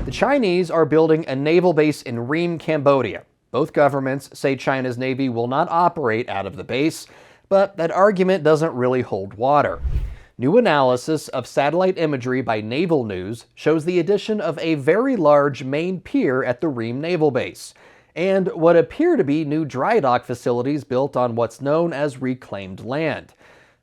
The Chinese are building a naval base in Ream, Cambodia. Both governments say China's Navy will not operate out of the base, but that argument doesn't really hold water. New analysis of satellite imagery by Naval News shows the addition of a very large main pier at the Ream Naval Base, and what appear to be new dry dock facilities built on what's known as reclaimed land.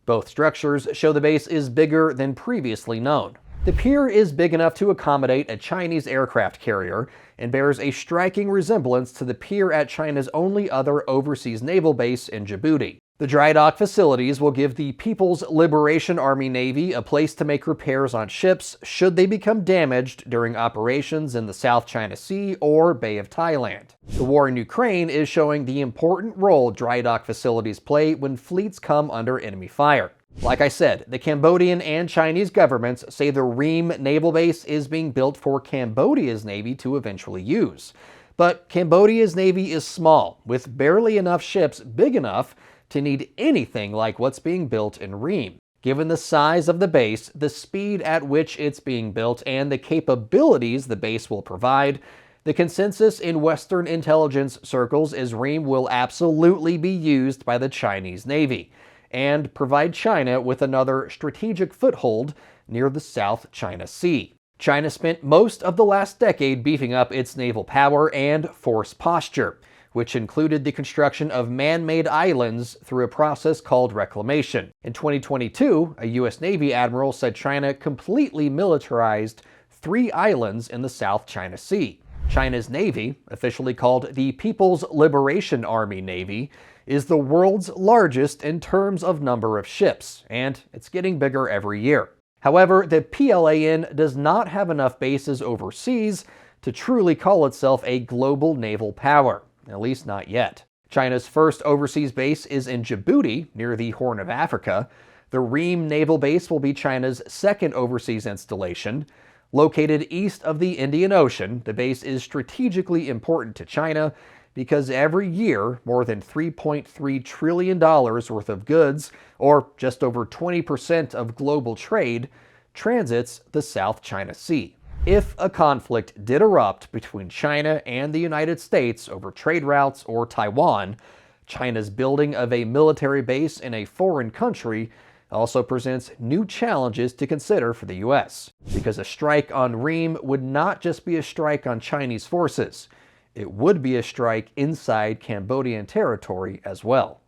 Both structures show the base is bigger than previously known. The pier is big enough to accommodate a Chinese aircraft carrier and bears a striking resemblance to the pier at China's only other overseas naval base in Djibouti. The dry dock facilities will give the People's Liberation Army Navy a place to make repairs on ships should they become damaged during operations in the South China Sea or Bay of Thailand. The war in Ukraine is showing the important role dry dock facilities play when fleets come under enemy fire. Like I said, the Cambodian and Chinese governments say the Ream Naval Base is being built for Cambodia's Navy to eventually use. But Cambodia's Navy is small, with barely enough ships big enough to need anything like what's being built in Ream. Given the size of the base, the speed at which it's being built, and the capabilities the base will provide, the consensus in Western intelligence circles is Ream will absolutely be used by the Chinese Navy and provide China with another strategic foothold near the South China Sea. China spent most of the last decade beefing up its naval power and force posture, which included the construction of man-made islands through a process called reclamation. In 2022, a U.S. Navy admiral said China completely militarized 3 islands in the South China Sea. China's Navy, officially called the People's Liberation Army Navy, is the world's largest in terms of number of ships, and it's getting bigger every year. However, the PLAN does not have enough bases overseas to truly call itself a global naval power, at least not yet. China's first overseas base is in Djibouti, near the Horn of Africa. The Ream Naval Base will be China's second overseas installation. Located east of the Indian Ocean, the base is strategically important to China because every year, more than $3.3 trillion worth of goods, or just over 20% of global trade, transits the South China Sea. If a conflict did erupt between China and the United States over trade routes or Taiwan, China's building of a military base in a foreign country also presents new challenges to consider for the U.S. Because a strike on Ream would not just be a strike on Chinese forces, it would be a strike inside Cambodian territory as well.